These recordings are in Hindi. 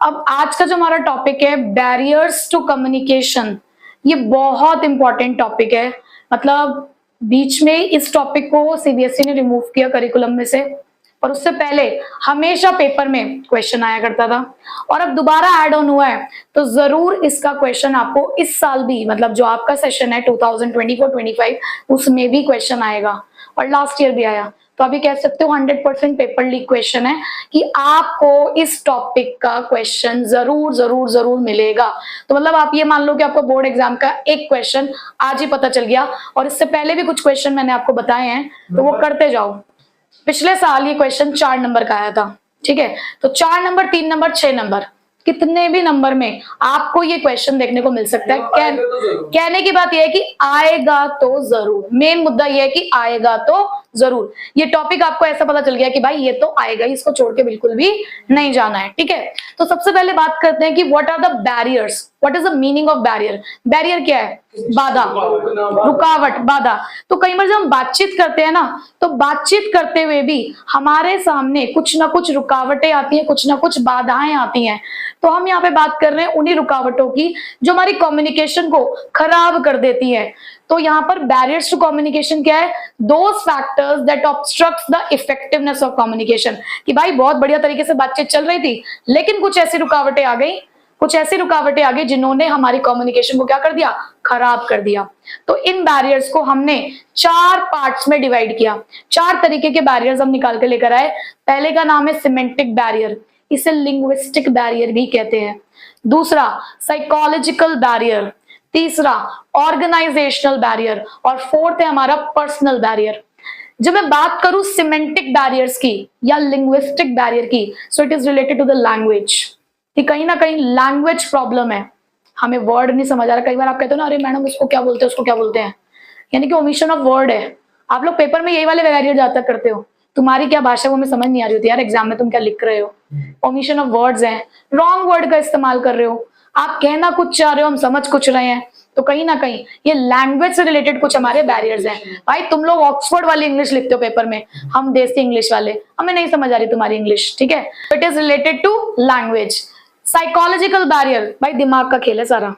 अब आज का जो हमारा टॉपिक है बैरियर्स टू कम्युनिकेशन, ये बहुत इंपॉर्टेंट टॉपिक है। मतलब बीच में इस टॉपिक को सीबीएसई ने रिमूव किया करिकुलम में से, और उससे पहले हमेशा पेपर में क्वेश्चन आया करता था, और अब दोबारा ऐड ऑन हुआ है। तो जरूर इसका क्वेश्चन आपको इस साल भी, मतलब जो आपका सेशन है 2024-25, उसमें भी क्वेश्चन आएगा, और लास्ट ईयर भी आया। तो अभी कह सकते हो 100% पेपर लीक क्वेश्चन है कि आपको इस टॉपिक का क्वेश्चन जरूर जरूर जरूर मिलेगा। तो मतलब आप ये मान लो कि आपको बोर्ड एग्जाम का एक क्वेश्चन आज ही पता चल गया, और इससे पहले भी कुछ क्वेश्चन मैंने आपको बताए हैं, तो वो करते जाओ। पिछले साल ये क्वेश्चन 4 नंबर का आया था, ठीक है। तो 4 नंबर, 3 नंबर, 6 नंबर, कितने भी नंबर में आपको ये क्वेश्चन देखने को मिल सकता है। कहने की बात यह है कि आएगा तो जरूर, मेन मुद्दा यह है कि आएगा तो जरूर। ये टॉपिक आपको ऐसा पता चल गया कि भाई ये तो आएगा, इसको छोड़ के बिल्कुल भी नहीं जाना है, ठीक है। तो सबसे पहले बात करते हैं कि what are the barriers, what is the meaning of barrier. Barrier क्या है? बाधा, रुकावट, बाधा। तो कई बार जब हम बातचीत करते हैं ना, तो बातचीत करते हुए भी हमारे सामने कुछ ना कुछ रुकावटें आती हैं, कुछ ना कुछ बाधाएं आती हैं। तो हम यहाँ पे बात कर रहे हैं उन्हीं रुकावटों की जो हमारी कम्युनिकेशन को खराब कर देती है। तो यहाँ पर बैरियर्स टू कम्युनिकेशन क्या है? Those factors that obstructs the effectiveness of communication. कि भाई बहुत बढ़िया तरीके से बातचीत चल रही थी, लेकिन कुछ ऐसी रुकावटें आ गई, जिन्होंने हमारी कम्युनिकेशन को क्या कर दिया? खराब कर दिया। तो इन बैरियर्स को हमने 4 पार्ट्स में डिवाइड किया। 4 तरीके के बैरियर्स हम निकाल के लेकर आए। पहले का नाम है सिमेंटिक बैरियर, इसे लिंग्विस्टिक बैरियर भी कहते हैं। दूसरा साइकोलॉजिकल बैरियर, तीसरा ऑर्गेनाइजेशनल बैरियर, और फोर्थ है हमारा पर्सनल बैरियर। जब मैं बात करूं सिमेंटिक बैरियर्स की या लिंग्विस्टिक बैरियर की, so it is related to the language. कि कहीं ना कहीं लैंग्वेज प्रॉब्लम है, हमें वर्ड नहीं समझ आ रहा। कई बार आप कहते हो ना, अरे मैडम उसको क्या बोलते हैं, उसको क्या बोलते हैं, यानी कि ओमिशन ऑफ वर्ड है। आप लोग पेपर में यही वाले बैरियर ज्यादा करते हो, तुम्हारी क्या भाषा वो हमें समझ नहीं आ रही होती यार, एग्जाम में तुम क्या लिख रहे हो। ओमिशन ऑफ वर्ड्स है, रॉन्ग वर्ड का इस्तेमाल कर रहे हो, आप कहना कुछ चाह रहे हो, हम समझ कुछ रहे हैं। तो कहीं ना कहीं ये लैंग्वेज से रिलेटेड कुछ हमारे बैरियर्स हैं। भाई तुम लोग ऑक्सफोर्ड वाली इंग्लिश लिखते हो पेपर में, हम देसी इंग्लिश वाले, हमें नहीं समझ आ रही तुम्हारी इंग्लिश, ठीक है। It is related to language. Psychological barrier, भाई दिमाग का खेल है सारा,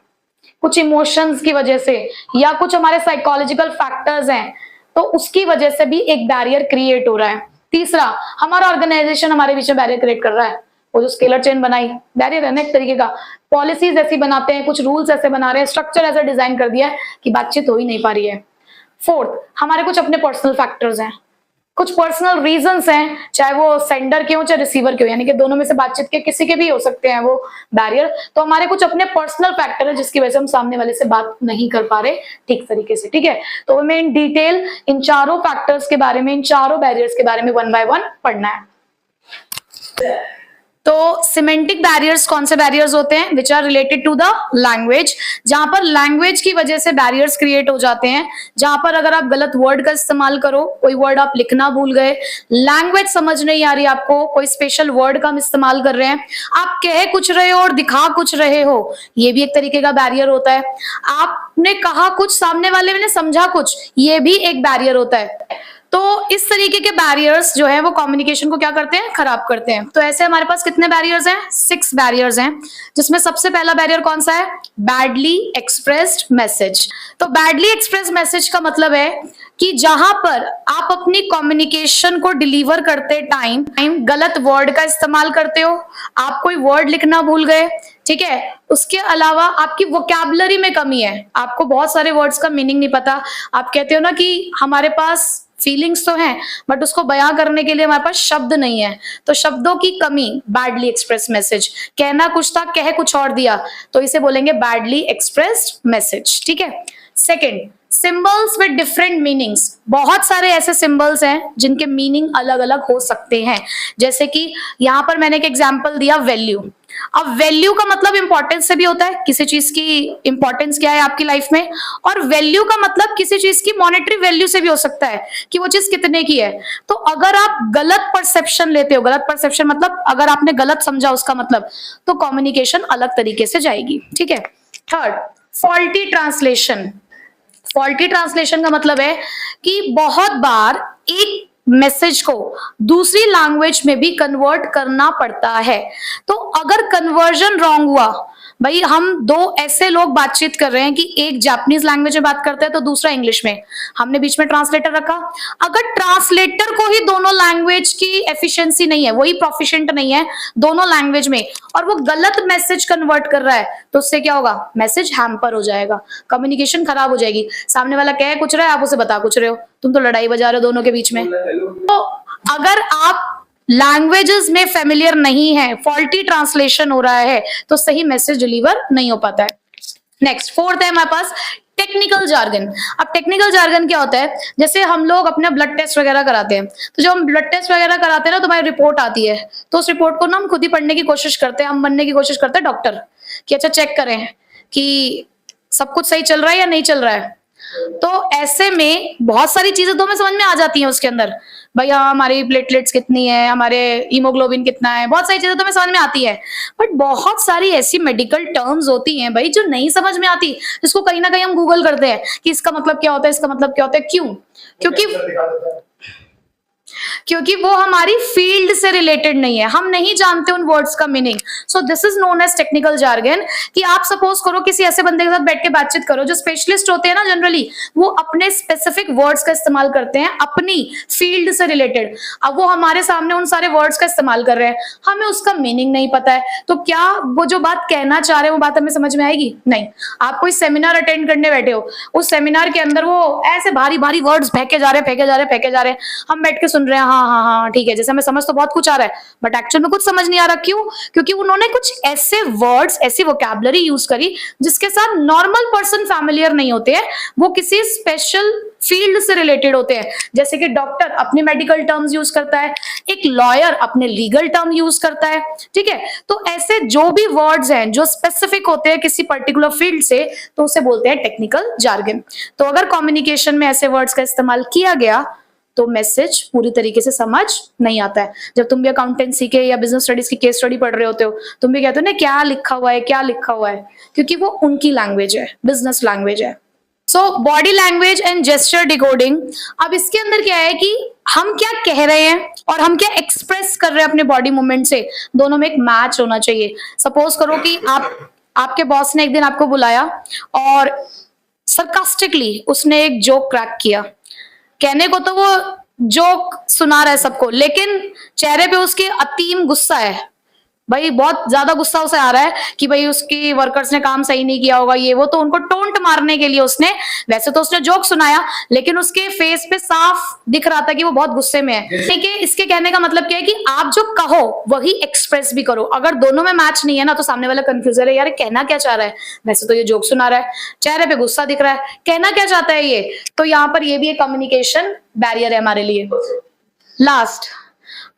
कुछ इमोशंस की वजह से या कुछ हमारे साइकोलॉजिकल फैक्टर्स हैं, तो उसकी वजह से भी एक बैरियर क्रिएट हो रहा है। तीसरा, हमारा ऑर्गेनाइजेशन हमारे बीच में बैरियर क्रिएट कर रहा है। वो जो स्केलर चेन बनाई, बैरियर है ना एक तरीके का। पॉलिसीज ऐसी बनाते हैं, कुछ रूल्स ऐसे बना रहे हैं, स्ट्रक्चर ऐसा डिजाइन कर दिया है कि बातचीत हो ही नहीं पा रही है। फोर्थ, हमारे कुछ अपने पर्सनल फैक्टर्स हैं, कुछ पर्सनल रीजंस हैं, चाहे वो सेंडर के हो चाहे रिसीवर के हो, यानी कि दोनों में से बातचीत के किसी के भी हो सकते हैं वो बैरियर। तो हमारे कुछ अपने पर्सनल फैक्टर है जिसकी वजह से हम सामने वाले से बात नहीं कर पा रहे ठीक तरीके से, ठीक है। तो हमें इन डिटेल इन चारों फैक्टर्स के बारे में, इन चारों बैरियर्स के बारे में 1 बाय 1 पढ़ना है। तो सिमेंटिक बैरियर्स कौन से बैरियर्स होते हैं? Which are related to the language, जहां पर लैंग्वेज की वजह से बैरियर्स क्रिएट हो जाते हैं। जहां पर अगर आप गलत वर्ड का इस्तेमाल करो, कोई वर्ड आप लिखना भूल गए, लैंग्वेज समझ नहीं आ रही आपको, कोई स्पेशल वर्ड का हम इस्तेमाल कर रहे हैं, आप कह कुछ रहे हो और दिखा कुछ रहे हो, ये भी एक तरीके का बैरियर होता है। आपने कहा कुछ, सामने वाले ने समझा कुछ, ये भी एक बैरियर होता है। तो इस तरीके के बैरियर्स जो है वो कम्युनिकेशन को क्या करते हैं? खराब करते हैं। तो ऐसे हमारे पास कितने बैरियर्स हैं? 6 बैरियर्स हैं, जिसमें सबसे पहला बैरियर कौन सा है? Badly expressed message. तो बैडली एक्सप्रेस्ड मैसेज का मतलब है कि जहां पर आप अपनी कम्युनिकेशन को डिलीवर करते टाइम गलत वर्ड का इस्तेमाल करते हो, आप कोई वर्ड लिखना भूल गए, ठीक है। उसके अलावा आपकी वोकैबुलरी में कमी है, आपको बहुत सारे वर्ड्स का मीनिंग नहीं पता। आप कहते हो ना कि हमारे पास फीलिंग्स तो हैं बट उसको बयां करने के लिए हमारे पास शब्द नहीं है, तो शब्दों की कमी, बैडली एक्सप्रेस मैसेज। कहना कुछ था, कह कुछ और दिया, तो इसे बोलेंगे बैडली एक्सप्रेस्ड मैसेज, ठीक है। Second, symbols with different meanings. बहुत सारे ऐसे सिंबल्स हैं जिनके मीनिंग अलग अलग हो सकते हैं, जैसे कि यहां पर मैंने एक एग्जांपल दिया, वैल्यू। अब वैल्यू का मतलब इंपॉर्टेंस से भी होता है, किसी चीज की इंपॉर्टेंस क्या है आपकी लाइफ में, और वैल्यू का मतलब किसी चीज की मॉनेटरी वैल्यू से भी हो सकता है कि वो चीज कितने की है। तो अगर आप गलत परसेप्शन लेते हो, गलत परसेप्शन मतलब अगर आपने गलत समझा उसका मतलब, तो कम्युनिकेशन अलग तरीके से जाएगी, ठीक है। Third, faulty translation. Faulty translation का मतलब है कि बहुत बार एक मैसेज को दूसरी लैंग्वेज में भी कन्वर्ट करना पड़ता है। तो अगर कन्वर्जन रॉन्ग हुआ, भाई हम दो ऐसे लोग बातचीत कर रहे हैं कि एक जापानीज लैंग्वेज में बात करता है तो दूसरा इंग्लिश में, हमने बीच में ट्रांसलेटर रखा। अगर ट्रांसलेटर को ही दोनों लैंग्वेज की एफिशिएंसी नहीं है, वही प्रोफिशिएंट नहीं है दोनों लैंग्वेज में, और वो गलत मैसेज कन्वर्ट कर रहा है, तो उससे क्या होगा, मैसेज हैम्पर हो जाएगा, कम्युनिकेशन खराब हो जाएगी। सामने वाला कह कुछ रहा है, आप उसे बता कुछ रहे हो, तुम तो लड़ाई बजा रहे हो दोनों के बीच में। तो अगर आप लैंग्वेजेस में फेमिलियर नहीं है, फॉल्टी ट्रांसलेशन हो रहा है, तो सही मैसेज डिलीवर नहीं हो पाता है। नेक्स्ट फोर्थ है हमारे पास टेक्निकल जार्गन। अब टेक्निकल जार्गन क्या होता है, जैसे हम लोग अपने ब्लड टेस्ट वगैरह कराते हैं, तो जब हम ब्लड टेस्ट वगैरह कराते हैं ना, तो हमारी रिपोर्ट आती है, तो उस रिपोर्ट को ना हम खुद ही पढ़ने की कोशिश करते हैं, हम बनने की कोशिश करते हैं डॉक्टर, कि अच्छा चेक करें कि सब कुछ सही चल रहा है या नहीं चल रहा है। तो ऐसे में बहुत सारी चीजें तो हमें समझ में आ जाती हैं उसके अंदर, भाई हाँ हमारी प्लेटलेट्स कितनी है, हमारे हीमोग्लोबिन कितना है, बहुत सारी चीजें तो हमें समझ में आती है। बट बहुत सारी ऐसी मेडिकल टर्म्स होती हैं भाई जो नहीं समझ में आती, जिसको कहीं ना कहीं हम गूगल करते हैं कि इसका मतलब क्या होता है, इसका मतलब क्या होता है। क्यों? क्योंकि वो हमारी फील्ड से रिलेटेड नहीं है, हम नहीं जानते उन वर्ड्स का meaning. So this is known as technical jargon. कि आप सपोज करो किसी ऐसे बंदे के साथ बैठ के बातचीत करो, जो स्पेशलिस्ट होते हैं ना जनरली, वो अपने स्पेसिफिक वर्ड्स का इस्तेमाल करते हैं अपनी फील्ड से रिलेटेड। अब वो हमारे सामने उन सारे वर्ड्स का इस्तेमाल कर रहे हैं, हमें उसका मीनिंग नहीं पता है, तो क्या वो जो बात कहना चाह रहे हैं वो बात हमें समझ में आएगी? नहीं। आप कोई सेमिनार अटेंड करने बैठे हो, उस सेमिनार के अंदर वो ऐसे भारी भारी वर्ड्स फेंके जा रहे हैं, फेंके जा रहे हैं, फेंके जा रहे हैं, हम बैठ के सुन रहे हैं, हाँ हाँ हाँ ठीक है, जैसे हमें समझ तो बहुत कुछ आ रहा है, बट एक्चुअल में कुछ समझ नहीं आ रहा। क्यों? क्योंकि उन्होंने कुछ ऐसे वर्ड्स, ऐसी वोकैबुलरी यूज करी जिसके साथ नॉर्मल पर्सन फैमिलियर नहीं होते हैं, वो किसी स्पेशल फील्ड से रिलेटेड होते हैं। जैसे कि डॉक्टर अपने मेडिकल टर्म्स यूज करता है, एक लॉयर अपने लीगल टर्म यूज करता है, ठीक है। तो ऐसे जो भी वर्ड्स हैं जो स्पेसिफिक होते हैं किसी पर्टिकुलर फील्ड से, तो उसे बोलते हैं टेक्निकल जार्गन। तो अगर कम्युनिकेशन में ऐसे वर्ड्स का इस्तेमाल किया गया तो मैसेज पूरी तरीके से समझ नहीं आता है। जब तुम भी अकाउंटेंसी के या बिजनेस स्टडीज की केस स्टडी पढ़ रहे होते हो, तुम भी कहते हो ना क्या लिखा हुआ है, क्या लिखा हुआ है, क्योंकि वो उनकी लैंग्वेज है, बिजनेस लैंग्वेज है। So body language and gesture decoding. अब इसके अंदर क्या है कि हम क्या कह रहे हैं और हम क्या एक्सप्रेस कर रहे हैं अपने बॉडी मूवमेंट से, दोनों में एक मैच होना चाहिए। सपोज करो कि आपके बॉस ने एक दिन आपको बुलाया और सरकास्टिकली उसने एक जोक क्रैक किया। कहने को तो वो जोक सुना रहा है सबको, लेकिन चेहरे पे उसके अतीम गुस्सा है, भाई बहुत ज्यादा गुस्सा उसे आ रहा है कि भाई उसकी वर्कर्स ने काम सही नहीं किया होगा, ये वो, तो उनको टोंट मारने के लिए उसने, वैसे तो उसने जोक सुनाया लेकिन उसके फेस पे साफ दिख रहा था कि वो बहुत गुस्से में है। ठीक है, इसके कहने का मतलब क्या है कि आप जो कहो वही एक्सप्रेस भी करो। अगर दोनों में मैच नहीं है ना, तो सामने वाला कंफ्यूज है, यार कहना क्या चाह रहा है, वैसे तो ये जोक सुना रहा है, चेहरे पे गुस्सा दिख रहा है, कहना क्या चाहता है ये। तो यहाँ पर ये भी एक कम्युनिकेशन बैरियर है हमारे लिए। Last,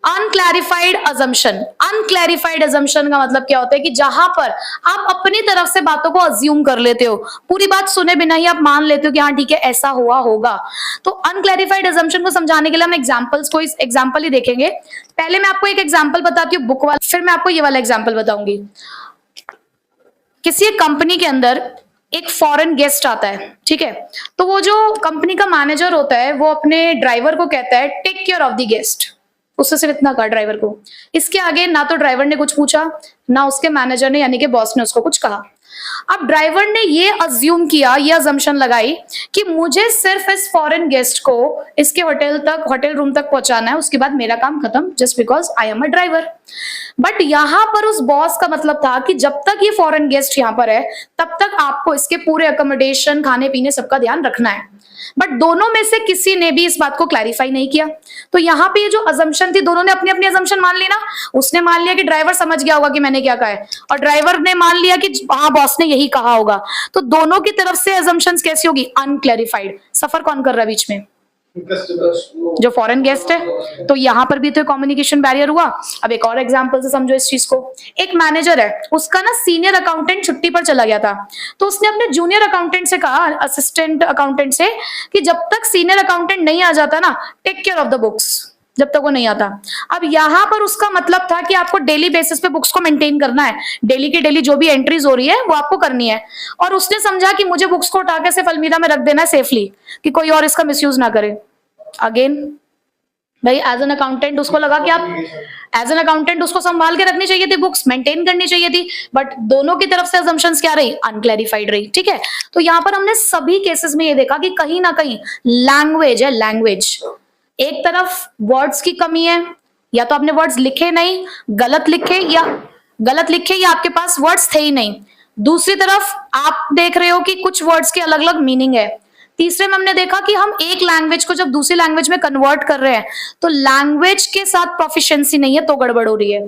unclarified assumption. Unclarified assumption का मतलब क्या होता है कि जहां पर आप अपनी तरफ से बातों को अज्यूम कर लेते हो, पूरी बात सुने बिना ही आप मान लेते हो कि हाँ ठीक है ऐसा हुआ होगा। तो अनक्लैरिफाइड अजम्पशन को समझाने के लिए हम एग्जांपल ही देखेंगे। पहले मैं आपको एक एग्जांपल बताती हूँ बुक वाला, फिर मैं आपको ये वाला एग्जांपल बताऊंगी। किसी एक कंपनी के अंदर एक फॉरेन गेस्ट आता है, ठीक है, तो वो जो कंपनी का मैनेजर होता है वो अपने ड्राइवर को कहता है take care of the guest. उससे सिर्फ इतना कहा ड्राइवर को, इसके आगे ना तो ड्राइवर ने कुछ पूछा, ना उसके मैनेजर ने यानी कि बॉस ने उसको कुछ कहा। अब ड्राइवर ने ये अज्यूम किया, ये अजम्पशन लगाई कि मुझे सिर्फ इस फॉरेन गेस्ट को इसके होटल रूम तक पहुंचाना है, उसके बाद मेरा काम खत्म, just because I am a driver. But यहां पर उस बॉस का मतलब था कि जब तक ये फॉरेन गेस्ट यहां पर है तब तक आपको इसके पूरे अकोमोडेशन, खाने पीने सबका ध्यान रखना है। बट दोनों में से किसी ने भी इस बात को क्लैरिफाई नहीं किया। तो यहाँ पे ये जो अजम्पशन थी, दोनों ने अपनी अपनी अजम्पशन मान ली ना। उसने मान लिया कि ड्राइवर समझ गया होगा कि मैंने क्या कहा है, और ड्राइवर ने मान लिया कि हाँ बॉस ने यही कहा होगा। तो दोनों की तरफ से अजम्पशंस कैसी होगी? अनक्लैरिफाइड। सफर कौन कर रहा है बीच में? जो फॉरेन गेस्ट है। तो यहाँ पर भी तो कम्युनिकेशन बैरियर हुआ। अब एक और एग्जांपल से समझो इस चीज को। एक मैनेजर है, उसका ना सीनियर अकाउंटेंट छुट्टी पर चला गया था, तो उसने अपने जूनियर अकाउंटेंट से कहा, असिस्टेंट अकाउंटेंट से, कि जब तक सीनियर अकाउंटेंट नहीं आ जाता ना, take care of the books, जब तक वो नहीं आता। अब यहाँ पर उसका मतलब था कि आपको डेली बेसिस पे बुक्स को मेंटेन करना है, डेली की डेली जो भी एंट्रीज हो रही है वो आपको करनी है। और उसने समझा कि मुझे बुक्स को उठा के सिर्फ अलमीरा में रख देना है सेफली, कि कोई और इसका मिसयूज ना करे। अगेन भाई एज एन अकाउंटेंट उसको लगा कि आप एज एन अकाउंटेंट उसको संभाल के रखनी चाहिए थी, बुक्स मेंटेन करनी चाहिए थी, बट दोनों की तरफ से assumptions क्या रही, अनक्लैरिफाइड रही। ठीक है, तो यहाँ पर हमने सभी केसेस में ये देखा कि कहीं ना कहीं लैंग्वेज है, लैंग्वेज एक तरफ वर्ड्स की कमी है, या तो आपने वर्ड्स लिखे नहीं, गलत लिखे, या आपके पास वर्ड्स थे ही नहीं। दूसरी तरफ आप देख रहे हो कि कुछ वर्ड्स के अलग अलग मीनिंग है। तीसरे में हमने देखा कि हम एक लैंग्वेज को जब दूसरी लैंग्वेज में कन्वर्ट कर रहे हैं तो लैंग्वेज के साथ प्रोफिशिएंसी नहीं है तो गड़बड़ हो रही है।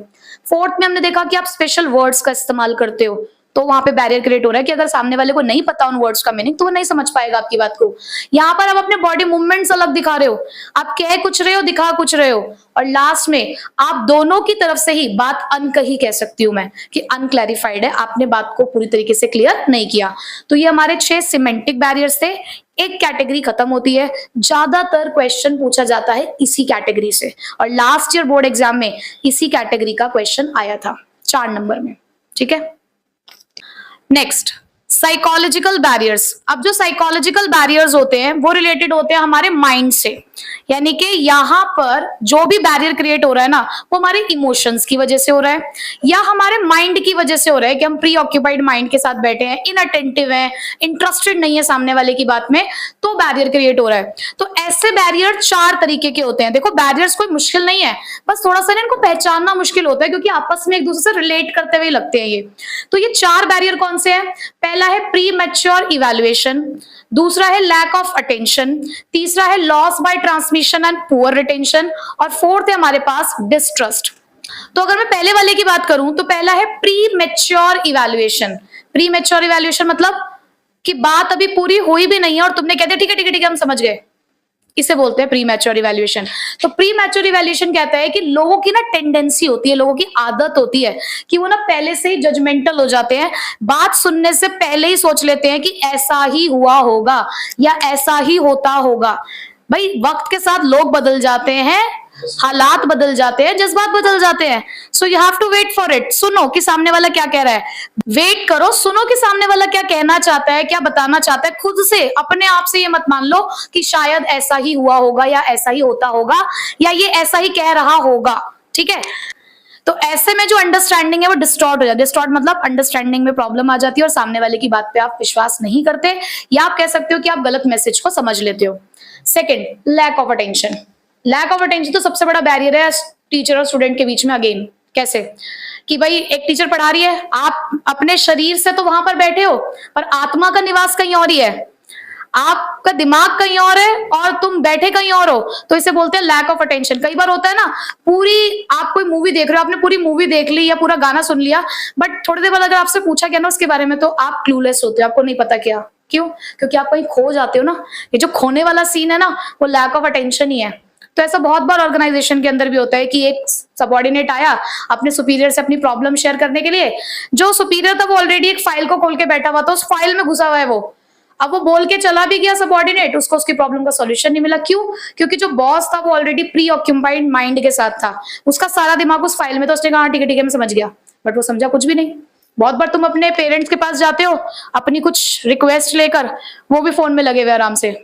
फोर्थ में हमने देखा कि आप स्पेशल वर्ड्स का इस्तेमाल करते हो तो वहां पे बैरियर क्रिएट हो रहा है कि अगर सामने वाले को नहीं पता उन वर्ड्स का मीनिंग तो वो नहीं समझ पाएगा आपकी बात को। यहाँ पर आप अपने बॉडी मूवमेंट्स अलग दिखा रहे हो, आप कह कुछ रहे हो, दिखा कुछ रहे हो, और लास्ट में आप दोनों की तरफ से ही बात अनकही कह सकती हूं मैं कि अनक्लैरिफाइड है, आपने बात को पूरी तरीके से क्लियर नहीं किया। तो ये हमारे 6 सिमेंटिक बैरियर्स थे। एक कैटेगरी खत्म होती है, ज्यादातर क्वेश्चन पूछा जाता है इसी कैटेगरी से, और लास्ट ईयर बोर्ड एग्जाम में इसी कैटेगरी का क्वेश्चन आया था 4 नंबर में। ठीक है, नेक्स्ट साइकोलॉजिकल बैरियर्स। अब जो साइकोलॉजिकल बैरियर्स होते हैं वो रिलेटेड होते हैं हमारे माइंड से, यानी कि यहाँ पर जो भी बैरियर क्रिएट हो रहा है ना वो हमारे इमोशंस की वजह से हो रहा है या हमारे माइंड की वजह से हो रहा है कि हम प्री ऑक्यूपाइड माइंड के साथ बैठे हैं, इनअटेंटिव हैं, इंटरेस्टेड नहीं है सामने वाले की बात में, तो बैरियर क्रिएट हो रहा है। तो ऐसे बैरियर 4 तरीके के होते हैं। देखो बैरियर्स कोई मुश्किल नहीं है, बस थोड़ा सा इनको पहचानना मुश्किल होता है क्योंकि आपस में एक दूसरे से रिलेट करते हुए लगते हैं ये। तो ये 4 बैरियर कौन से हैं? पहला है प्री मैच्योर इवैल्यूएशन, दूसरा है लैक ऑफ अटेंशन, तीसरा है loss by transmission and poor retention, और फोर्थ है हमारे पास डिस्ट्रस्ट। तो अगर मैं पहले वाले की बात करूं तो पहला है pre mature evaluation. Pre mature evaluation मतलब कि बात अभी पूरी हुई भी नहीं है और तुमने कह दिया ठीक है ठीक है ठीक है हम समझ गए, इसे बोलते हैं प्री मैच्योर इवैल्यूएशन। तो प्री मैच्योर इवैल्यूएशन कहता है कि लोगों की ना टेंडेंसी होती है, लोगों की आदत होती है कि वो ना पहले से ही जजमेंटल हो जाते हैं, बात सुनने से पहले ही सोच लेते हैं कि ऐसा ही हुआ होगा या ऐसा ही होता होगा। भाई वक्त के साथ लोग बदल जाते हैं, हालात बदल जाते हैं, जज्बात बदल जाते हैं। So you have to wait for it. सुनो कि सामने वाला क्या कह रहा है, वेट करो, सुनो कि सामने वाला क्या कहना चाहता है, क्या बताना चाहता है। खुद से अपने आप से ये मत मान लो कि शायद ऐसा ही हुआ होगा या ऐसा ही होता होगा या ये ऐसा ही कह रहा होगा। ठीक है, तो ऐसे में जो अंडरस्टैंडिंग है वो डिस्टॉर्ट हो जाती है। डिस्टॉर्ट मतलब अंडरस्टैंडिंग में प्रॉब्लम आ जाती है और सामने वाले की बात पे आप विश्वास नहीं करते, या आप कह सकते हो कि आप गलत मैसेज को समझ लेते हो। Second, lack of attention. Lack of attention तो सबसे बड़ा बैरियर है टीचर और स्टूडेंट के बीच में। अगेन कैसे कि भाई एक टीचर पढ़ा रही है, आप अपने शरीर से तो वहां पर बैठे हो पर आत्मा का निवास कहीं और ही है, आपका दिमाग कहीं और है और तुम बैठे कहीं और हो, तो इसे बोलते हैं लैक ऑफ अटेंशन। कई बार होता है ना, पूरी आप कोई मूवी देख रहे हो, आपने पूरी मूवी देख ली या पूरा गाना सुन लिया, बट थोड़ी देर बाद अगर आपसे पूछा गया ना उसके बारे में तो आप क्लूलेस होते हो, आपको नहीं पता क्या। क्यों? क्योंकि आप कहीं खो जाते हो ना। ये जो खोने वाला सीन है ना वो लैक ऑफ अटेंशन ही है। तो ऐसा बहुत बार ऑर्गेनाइजेशन के अंदर भी होता है कि एक सबऑर्डिनेट आया अपने सुपीरियर से अपनी प्रॉब्लम शेयर करने के लिए, जो सुपीरियर था वो ऑलरेडी एक फाइल को खोल के बैठा हुआ था, उस फाइल में घुसा हुआ है वो। अब वो बोल के चला भी गया सबऑर्डिनेट, उसको उसकी प्रॉब्लम का सॉल्यूशन नहीं मिला। क्यों? क्योंकि जो बॉस था वो ऑलरेडी प्री ऑक्यूपाइड माइंड के साथ था, उसका सारा दिमाग उस फाइल में था। उसने कहा ठीक है मैं समझ गया, बट वो समझा कुछ भी नहीं। बहुत बार तुम अपने पेरेंट्स के पास जाते हो अपनी कुछ रिक्वेस्ट लेकर, वो भी फोन में लगे हुए आराम से,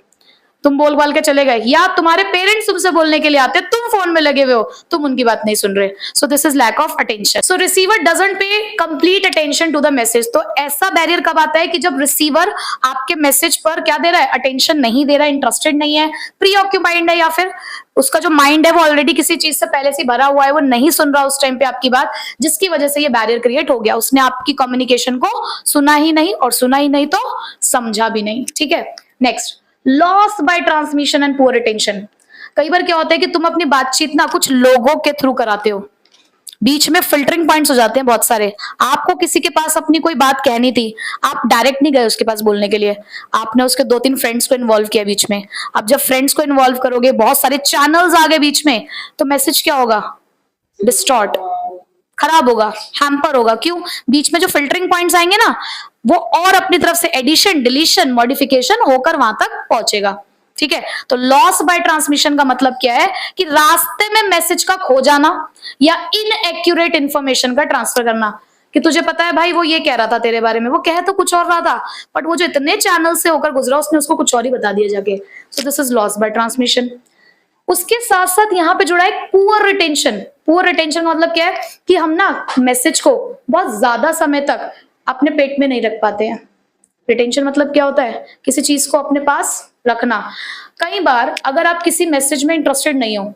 तुम बोल बाल के चले गए, या तुम्हारे पेरेंट्स तुमसे बोलने के लिए आते, तुम फोन में लगे हुए हो, तुम उनकी बात नहीं सुन रहे। So this is lack of attention. So receiver doesn't pay complete attention to the message. तो ऐसा बैरियर कब आता है कि जब रिसीवर आपके मैसेज पर क्या दे रहा है, अटेंशन नहीं दे रहा है, इंटरेस्टेड नहीं है, प्री ऑक्यूपाइड है, या फिर उसका जो माइंड है वो ऑलरेडी किसी चीज से पहले से भरा हुआ है, वो नहीं सुन रहा उस टाइम पे आपकी बात, जिसकी वजह से ये बैरियर क्रिएट हो गया। उसने आपकी कम्युनिकेशन को सुना ही नहीं, और सुना ही नहीं तो समझा भी नहीं। ठीक है, next, loss by transmission and poor retention. कई बार क्या होता है कि तुम अपनी बातचीत ना कुछ लोगों के थ्रू कराते हो, बीच में फिल्टरिंग पॉइंट्स हो जाते हैं बहुत सारे। आपको किसी के पास अपनी कोई बात कहनी थी, आप डायरेक्ट नहीं गए उसके पास बोलने के लिए, आपने उसके 2-3 फ्रेंड्स को इन्वॉल्व किया बीच में। अब जब फ्रेंड्स को इन्वॉल्व करोगे, बहुत सारे चैनल्स आ गए बीच में, तो मैसेज क्या होगा, डिस्टॉर्ट, खराब होगा, हैम्पर होगा। क्यों? बीच में जो फिल्टरिंग पॉइंट्स आएंगे ना वो और अपनी तरफ से एडिशन, डिलीशन, मॉडिफिकेशन होकर वहां तक पहुंचेगा। ठीक है, तो लॉस बाय ट्रांसमिशन का मतलब क्या है कि रास्ते में मैसेज का खो जाना या इनएक्यूरेट इंफॉर्मेशन का ट्रांसफर करना, कि तुझे पता है भाई वो ये कह रहा था तेरे बारे में, वो कह तो कुछ और रहा था, बट वो जो इतने चैनल से होकर गुजरा उसने उसको कुछ और ही बता दिया जाके। सो this is loss by transmission. उसके साथ साथ यहाँ पे जुड़ा है पुअर रिटेंशन। पुअर रिटेंशन का मतलब क्या है कि हम ना मैसेज को बहुत ज्यादा समय तक अपने पेट में नहीं रख पाते हैं। रिटेंशन मतलब क्या होता है, किसी चीज को अपने पास रखना। कई बार अगर आप किसी मैसेज में इंटरेस्टेड नहीं हो,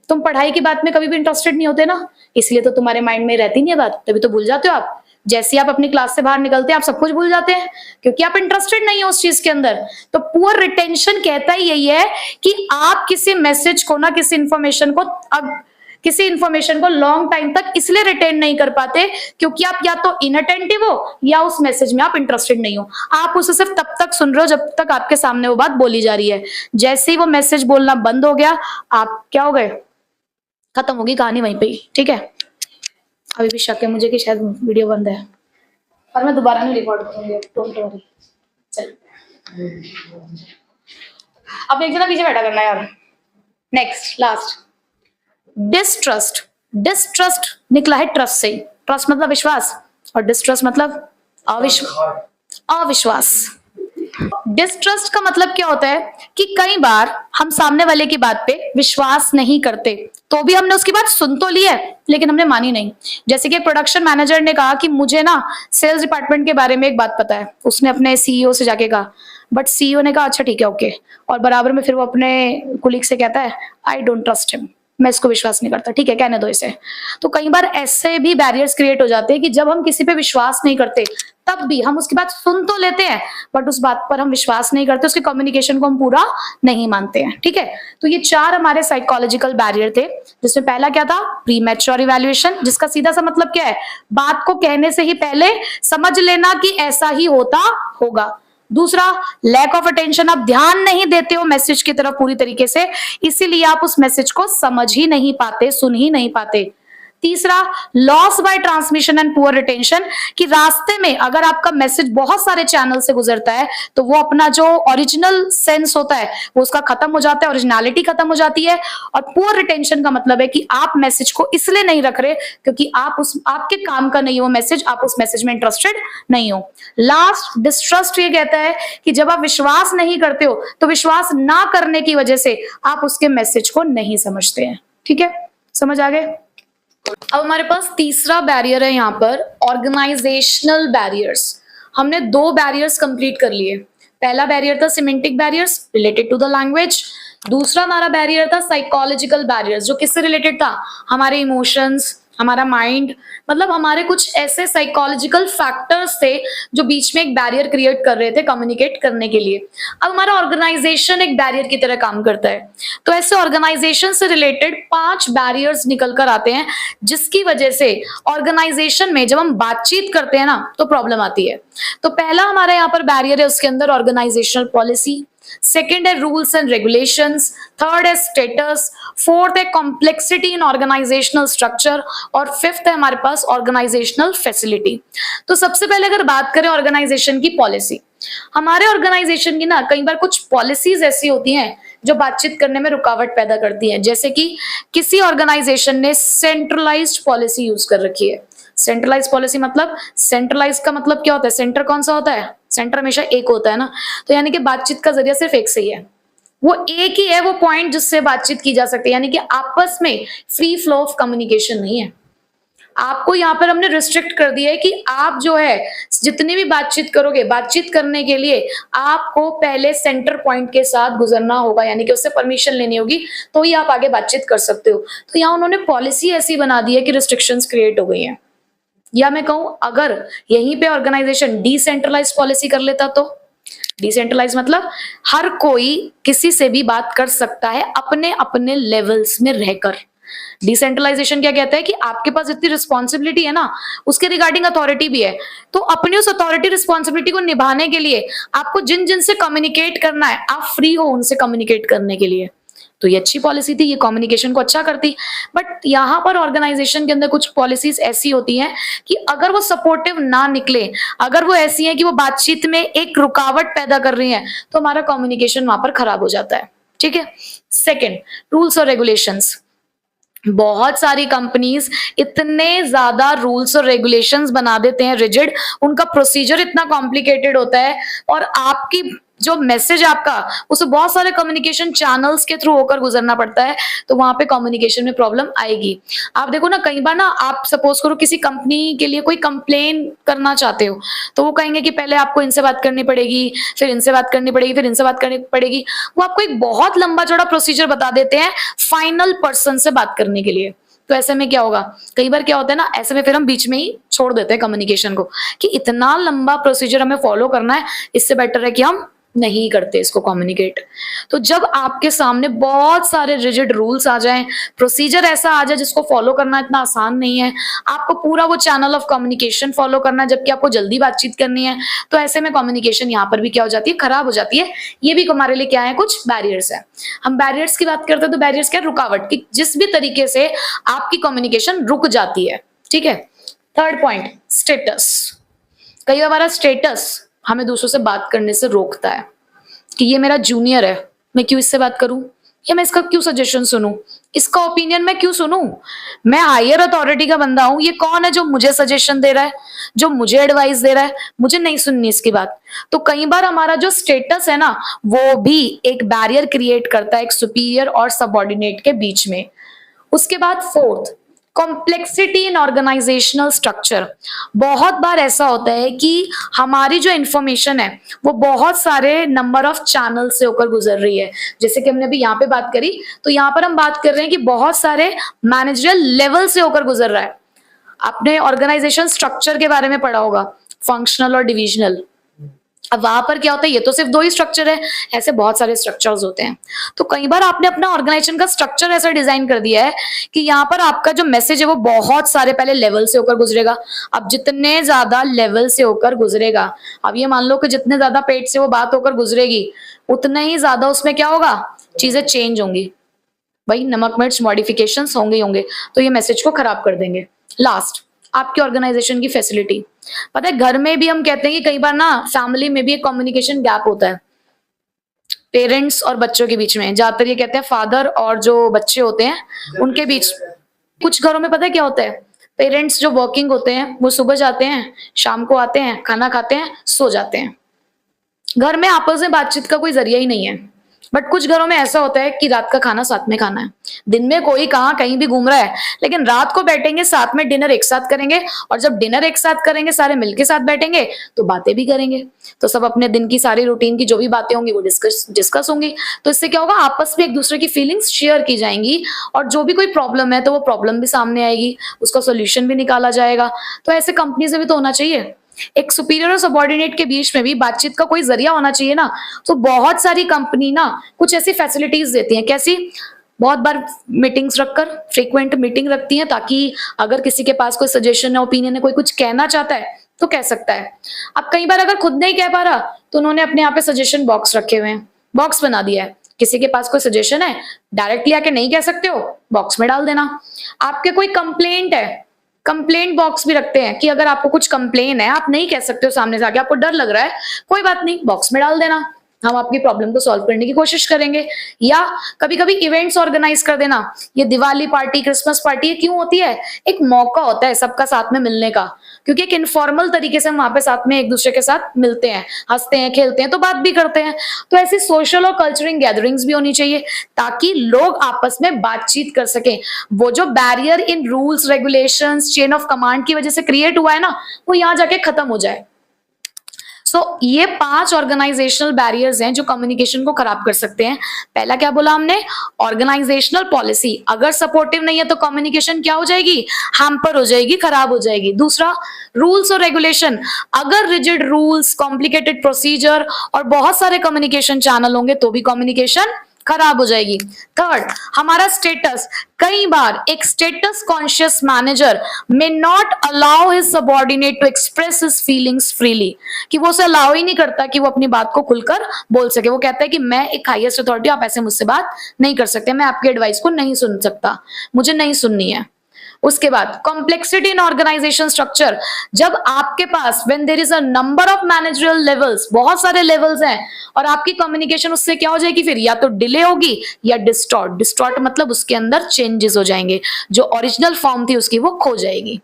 तुम पढ़ाई की बात में कभी भी इंटरेस्टेड नहीं होते ना, इसलिए तो तुम्हारे माइंड में रहती नहीं है बात, तभी तो भूल जाते हो आप। जैसे ही आप अपनी क्लास से बाहर निकलते हैं आप सब कुछ भूल जाते हैं, क्योंकि आप इंटरेस्टेड नहीं हो उस चीज के अंदर। तो पुअर रिटेंशन कहता ही यही है कि आप किसी मैसेज को ना, किसी इंफॉर्मेशन को लॉन्ग टाइम तक इसलिए रिटेन नहीं कर पाते क्योंकि आप या तो इनअटेंटिव हो या उस मैसेज में आप इंटरेस्टेड नहीं हो। आप उसे सिर्फ तब तक सुन रहे हो जब तक आपके सामने वो बात बोली जा रही है। जैसे ही वो मैसेज बोलना बंद हो गया, आप क्या हो गए, खत्म होगी कहानी वहीं पे ही। ठीक है, अभी भी शक है मुझे कि शायद वीडियो बंद है, और मैं दोबारा नहीं रिकॉर्ड करूंगी, डोंट वरी। चल अब एक जना पीछे बैठा करना यार। Next last, distrust. डिस्ट्रस्ट निकला है ट्रस्ट से। ट्रस्ट मतलब विश्वास और डिस्ट्रस्ट मतलब अविश्वास। डिस्ट्रस्ट का मतलब क्या होता है कि कई बार हम सामने वाले की बात पे विश्वास नहीं करते, तो भी हमने उसकी बात सुन तो ली है लेकिन हमने मानी नहीं। जैसे कि एक प्रोडक्शन मैनेजर ने कहा कि मुझे ना सेल्स डिपार्टमेंट के बारे में एक बात पता है, उसने अपने सीईओ से जाके कहा, बट सीईओ ने कहा अच्छा ठीक है ओके, और बराबर में फिर वो अपने कुलीग से कहता है आई डोंट ट्रस्ट हिम, मैं इसको विश्वास नहीं करता, ठीक है कहने दो इसे। तो कई बार ऐसे भी बैरियर्स क्रिएट हो जाते हैं कि जब हम किसी पे विश्वास नहीं करते तब भी हम उसकी बात सुन तो लेते हैं बट उस बात पर हम विश्वास नहीं करते, उसके कम्युनिकेशन को हम पूरा नहीं मानते हैं। ठीक है, तो ये 4 हमारे साइकोलॉजिकल बैरियर थे, जिसमें पहला क्या था, प्री मैच्योर इवैल्यूएशन, जिसका सीधा सा मतलब क्या है, बात को कहने से ही पहले समझ लेना कि ऐसा ही होता होगा। दूसरा, लैक ऑफ अटेंशन, आप ध्यान नहीं देते हो मैसेज की तरफ पूरी तरीके से, इसीलिए आप उस मैसेज को समझ ही नहीं पाते, सुन ही नहीं पाते। तीसरा, loss by transmission and poor retention, कि रास्ते में अगर आपका मैसेज बहुत सारे चैनल से गुजरता है तो वो अपना जो ओरिजिनल सेंस होता है वो उसका खत्म हो जाता है, ओरिजिनलिटी खत्म हो जाती है। और पुअर रिटेंशन का मतलब है कि आप मैसेज को इसलिए नहीं रख रहे क्योंकि आपके काम का नहीं हो मैसेज, आप उस मैसेज में इंटरेस्टेड नहीं हो। लास्ट, डिस्ट्रस्ट, ये कहता है कि जब आप विश्वास नहीं करते हो तो विश्वास ना करने की वजह से आप उसके मैसेज को नहीं समझते हैं। ठीक है, समझ आ गए। अब हमारे पास तीसरा बैरियर है यहाँ पर, ऑर्गेनाइजेशनल बैरियर्स। हमने 2 बैरियर्स कंप्लीट कर लिए। पहला बैरियर था semantic barriers related to the language, दूसरा हमारा बैरियर था साइकोलॉजिकल बैरियर्स, जो किससे रिलेटेड था, हमारे इमोशंस, हमारा माइंड, मतलब हमारे कुछ ऐसे साइकोलॉजिकल फैक्टर्स थे जो बीच में एक बैरियर क्रिएट कर रहे थे कम्युनिकेट करने के लिए। अब हमारा ऑर्गेनाइजेशन एक बैरियर की तरह काम करता है, तो ऐसे ऑर्गेनाइजेशन से रिलेटेड 5 बैरियर्स निकल कर आते हैं जिसकी वजह से ऑर्गेनाइजेशन में जब हम बातचीत करते हैं ना तो प्रॉब्लम आती है। तो पहला हमारा यहाँ पर बैरियर है, उसके अंदर ऑर्गेनाइजेशनल पॉलिसी, सेकेंड है रूल्स एंड रेगुलेशंस, थर्ड है स्टेटस, फोर्थ है कॉम्प्लेक्सिटी इन ऑर्गेनाइजेशनल स्ट्रक्चर, और फिफ्थ है हमारे पास ऑर्गेनाइजेशनल फैसिलिटी। तो सबसे पहले अगर बात करें ऑर्गेनाइजेशन की पॉलिसी, हमारे ऑर्गेनाइजेशन की ना कई बार कुछ पॉलिसीज ऐसी होती हैं जो बातचीत करने में रुकावट पैदा करती हैं। जैसे कि किसी ऑर्गेनाइजेशन ने सेंट्रलाइज्ड पॉलिसी यूज कर रखी है। सेंट्रलाइज पॉलिसी मतलब, सेंट्रलाइज का मतलब क्या होता है, सेंटर कौन सा होता है, सेंटर हमेशा एक होता है ना, तो यानी कि बातचीत का जरिया सिर्फ एक से ही है, वो एक ही है वो पॉइंट जिससे बातचीत की जा सकती है, यानी कि आपस में फ्री फ्लो ऑफ कम्युनिकेशन नहीं है। आपको यहाँ पर हमने रिस्ट्रिक्ट कर दिया है कि आप जो है जितनी भी बातचीत करोगे, बातचीत करने के लिए आपको पहले सेंटर पॉइंट के साथ गुजरना होगा, यानी कि उससे परमिशन लेनी होगी तो ही आप आगे बातचीत कर सकते हो। तो यहाँ उन्होंने पॉलिसी ऐसी बना दी है कि रिस्ट्रिक्शंस क्रिएट हो गई हैं। या मैं कहूं अगर यहीं पे ऑर्गेनाइजेशन डिसेंट्रलाइज पॉलिसी कर लेता तो, डिसेंट्रलाइज मतलब हर कोई किसी से भी बात कर सकता है अपने अपने लेवल्स में रहकर। डिसेंट्रलाइजेशन क्या कहता है कि आपके पास जितनी रिस्पॉन्सिबिलिटी है ना उसके रिगार्डिंग अथॉरिटी भी है, तो अपनी उस अथॉरिटी रिस्पॉन्सिबिलिटी को निभाने के लिए आपको जिन जिन से कम्युनिकेट करना है आप फ्री हो उनसे कम्युनिकेट करने के लिए। तो ये अच्छी पॉलिसी थी, ये कम्युनिकेशन को अच्छा करती। बट यहाँ पर ऑर्गेनाइजेशन के अंदर कुछ पॉलिसीज ऐसी होती हैं कि अगर वो सपोर्टिव ना निकले, अगर वो ऐसी हैं कि वो बातचीत में एक रुकावट पैदा कर रही हैं, तो हमारा कम्युनिकेशन वहां पर खराब हो जाता है। ठीक है। सेकेंड, रूल्स और रेगुलेशंस। बहुत सारी कंपनीज इतने ज्यादा रूल्स और रेगुलेशंस बना देते हैं रिजिड, उनका प्रोसीजर इतना कॉम्प्लिकेटेड होता है और आपकी जो मैसेज आपका उसे बहुत सारे कम्युनिकेशन चैनल्स के थ्रू होकर गुजरना पड़ता है, तो वहां पे कम्युनिकेशन में प्रॉब्लम आएगी। आप देखो ना, कई बार ना आप सपोज करो किसी कंपनी के लिए कोई कंप्लेन करना चाहते हो, तो वो कहेंगे कि पहले आपको इनसे बात करनी पड़ेगी, फिर इनसे बात करनी पड़ेगी, फिर इनसे बात करनी पड़ेगी। वो आपको एक बहुत लंबा चौड़ा प्रोसीजर बता देते हैं फाइनल पर्सन से बात करने के लिए। तो ऐसे में क्या होगा, कई बार क्या होता है ना, ऐसे में फिर हम बीच में ही छोड़ देते हैं कम्युनिकेशन को कि इतना लंबा प्रोसीजर हमें फॉलो करना है, इससे बेटर है कि हम नहीं करते इसको कम्युनिकेट। तो जब आपके सामने बहुत सारे रिजिड रूल्स आ जाएं, प्रोसीजर ऐसा आ जाए जिसको फॉलो करना इतना आसान नहीं है, आपको पूरा वो चैनल ऑफ कम्युनिकेशन फॉलो करना है जबकि आपको जल्दी बातचीत करनी है, तो ऐसे में कम्युनिकेशन यहाँ पर भी क्या हो जाती है, खराब हो जाती है। ये भी हमारे लिए क्या है, कुछ बैरियर्स है। हम बैरियर्स की बात करते हैं तो बैरियर्स क्या, रुकावट की जिस भी तरीके से आपकी कम्युनिकेशन रुक जाती है। ठीक है, थर्ड पॉइंट, स्टेटस। कई बार हमारा स्टेटस हमें दूसरों से बात करने से रोकता है कि ये मेरा जूनियर है, मैं क्यों इससे बात करूं, या मैं इसका क्यों सजेशन सुनूं, इसका ओपिनियन मैं क्यों सुनूं, मैं हायर अथॉरिटी का बंदा हूं, ये कौन है जो मुझे सजेशन दे रहा है, जो मुझे एडवाइस दे रहा है, मुझे नहीं सुननी इसकी बात। तो कई बार हमारा जो स्टेटस है ना, वो भी एक बैरियर क्रिएट करता है एक सुपीरियर और सबऑर्डिनेट के बीच में। उसके बाद fourth, complexity in organisational structure. बहुत बार ऐसा होता है कि हमारी जो इंफॉर्मेशन है वो बहुत सारे नंबर ऑफ चैनल से होकर गुजर रही है। जैसे कि हमने अभी यहाँ पे बात करी, तो यहाँ पर हम बात कर रहे हैं कि बहुत सारे मैनेजरियल लेवल से होकर गुजर रहा है। आपने ऑर्गेनाइजेशन स्ट्रक्चर के बारे में पढ़ा होगा, फंक्शनल और डिविजनल। अब वहां पर क्या होता है, ये तो सिर्फ दो ही स्ट्रक्चर है, ऐसे बहुत सारे स्ट्रक्चर्स होते हैं। तो कई बार आपने अपना ऑर्गेनाइजेशन का स्ट्रक्चर ऐसा डिजाइन कर दिया है कि यहाँ पर आपका जो मैसेज है वो बहुत सारे पहले लेवल से होकर गुजरेगा। अब जितने ज्यादा लेवल से होकर गुजरेगा, अब ये मान लो कि जितने ज्यादा पेट से वो बात होकर गुजरेगी, उतने ही ज्यादा उसमें क्या होगा, चीजें चेंज होंगी। भाई नमक मिर्च मॉडिफिकेशंस होंगे ही होंगे, तो ये मैसेज को खराब कर देंगे। लास्ट, आपकी ऑर्गेनाइजेशन की फैसिलिटी। पता है घर में भी हम कहते हैं कि कई बार ना फैमिली में भी एक कम्युनिकेशन गैप होता है पेरेंट्स और बच्चों के बीच में। ज्यादातर ये कहते हैं फादर और जो बच्चे होते हैं उनके बीच। कुछ घरों में पता है क्या होता है, पेरेंट्स जो वर्किंग होते हैं वो सुबह जाते हैं, शाम को आते हैं, खाना खाते हैं, सो जाते हैं। घर में आपस में बातचीत का कोई जरिया ही नहीं है। बट कुछ घरों में ऐसा होता है कि रात का खाना साथ में खाना है, दिन में कोई कहाँ कहीं भी घूम रहा है, लेकिन रात को बैठेंगे साथ में, डिनर एक साथ करेंगे, और जब डिनर एक साथ करेंगे सारे मिलके साथ बैठेंगे तो बातें भी करेंगे। तो सब अपने दिन की सारी रूटीन की जो भी बातें होंगी वो डिस्कस होंगी। तो इससे क्या होगा, आपस में एक दूसरे की फीलिंग्स शेयर की जाएंगी, और जो भी कोई प्रॉब्लम है तो वो प्रॉब्लम भी सामने आएगी, उसका सोल्यूशन भी निकाला जाएगा। तो ऐसे कंपनी से भी तो होना चाहिए। एक सुपीरियर और सबऑर्डिनेट के बीच में भी बातचीत का कोई जरिया होना चाहिए ना। तो बहुत सारी कंपनी ना कुछ ऐसी फैसिलिटीज देती हैं। कैसी, बहुत बार मीटिंग्स रखकर, फ्रीक्वेंट मीटिंग रखती हैं, ताकि अगर किसी के पास कोई सजेशन है, ओपिनियन है, कोई कुछ कहना चाहता है तो कह सकता है। अब कई बार अगर खुद नहीं कह पा रहा तो उन्होंने अपने यहाँ पे सजेशन बॉक्स रखे हुए हैं, बॉक्स बना दिया है। किसी के पास कोई सजेशन है, डायरेक्टली आके नहीं कह सकते हो, बॉक्स में डाल देना। आपके कोई कंप्लेंट है, कंप्लेंट बॉक्स भी रखते हैं कि अगर आपको कुछ कंप्लेन है, आप नहीं कह सकते हो सामने से आके, आपको डर लग रहा है, कोई बात नहीं, बॉक्स में डाल देना, हम आपकी प्रॉब्लम को सॉल्व करने की कोशिश करेंगे। या कभी कभी इवेंट्स ऑर्गेनाइज कर देना। ये दिवाली पार्टी, क्रिसमस पार्टी, ये क्यों होती है, एक मौका होता है सबका साथ में मिलने का, क्योंकि एक इनफॉर्मल तरीके से हम वहां पे साथ में एक दूसरे के साथ मिलते हैं, हंसते हैं, खेलते हैं, तो बात भी करते हैं। तो ऐसी सोशल और कल्चरल गैदरिंग्स भी होनी चाहिए ताकि लोग आपस में बातचीत कर सकें। वो जो barrier in rules, regulations, chain of command की वजह से क्रिएट हुआ है ना, वो यहाँ जाके खत्म हो जाए। ये 5 ऑर्गेनाइजेशनल बैरियर्स हैं जो कम्युनिकेशन को खराब कर सकते हैं। पहला क्या बोला हमने, ऑर्गेनाइजेशनल पॉलिसी अगर सपोर्टिव नहीं है तो कम्युनिकेशन क्या हो जाएगी, हैम्पर हो जाएगी, खराब हो जाएगी। दूसरा, रूल्स और रेगुलेशन, अगर रिजिड रूल्स, कॉम्प्लिकेटेड प्रोसीजर और बहुत सारे कम्युनिकेशन चैनल होंगे तो भी कम्युनिकेशन खराब हो जाएगी। थर्ड, हमारा स्टेटस। कई बार एक status conscious manager may not allow his subordinate to express his feelings freely, कि वो उसे अलाउ ही नहीं करता कि वो अपनी बात को खुलकर बोल सके। वो कहता है कि मैं एक हाईएस्ट अथॉरिटी, आप ऐसे मुझसे बात नहीं कर सकते, मैं आपकी एडवाइस को नहीं सुन सकता, मुझे नहीं सुननी है। उसके बाद कॉम्प्लेक्सिटी इन ऑर्गेनाइजेशन स्ट्रक्चर, जब आपके पास when there is a number of managerial levels, बहुत सारे लेवल्स हैं, और आपकी कम्युनिकेशन उससे क्या हो जाएगी, फिर या तो डिले होगी या डिस्टॉर्ट। डिस्टॉर्ट मतलब उसके अंदर चेंजेस हो जाएंगे, जो ओरिजिनल फॉर्म थी उसकी वो खो जाएगी।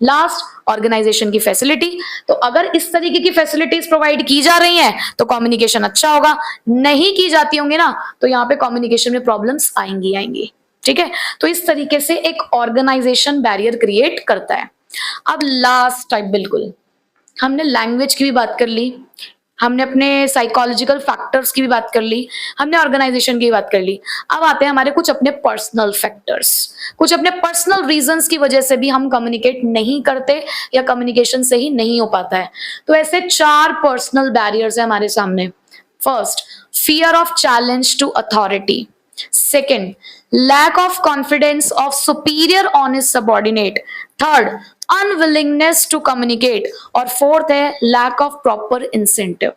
लास्ट, ऑर्गेनाइजेशन की फैसिलिटी। तो अगर इस तरीके की फैसिलिटीज प्रोवाइड की जा रही हैं तो कम्युनिकेशन अच्छा होगा, नहीं की जाती होंगी ना तो यहाँ पे कम्युनिकेशन में प्रॉब्लम्स आएंगी। ठीक है, तो इस तरीके से एक ऑर्गेनाइजेशन बैरियर क्रिएट करता है। अब लास्ट टाइप, बिल्कुल हमने लैंग्वेज की भी बात कर ली, हमने अपने साइकोलॉजिकल फैक्टर्स की भी बात कर ली, हमने ऑर्गेनाइजेशन की भी बात कर ली। अब आते हैं हमारे कुछ अपने पर्सनल फैक्टर्स, कुछ अपने पर्सनल रीजंस की वजह से भी हम कम्युनिकेट नहीं करते या कम्युनिकेशन से ही नहीं हो पाता है। तो ऐसे 4 पर्सनल बैरियर्स है हमारे सामने। First, fear of challenge to authority. Second, lack of confidence of superior on his subordinate. Third, unwillingness to communicate. और फोर्थ है lack of proper incentive.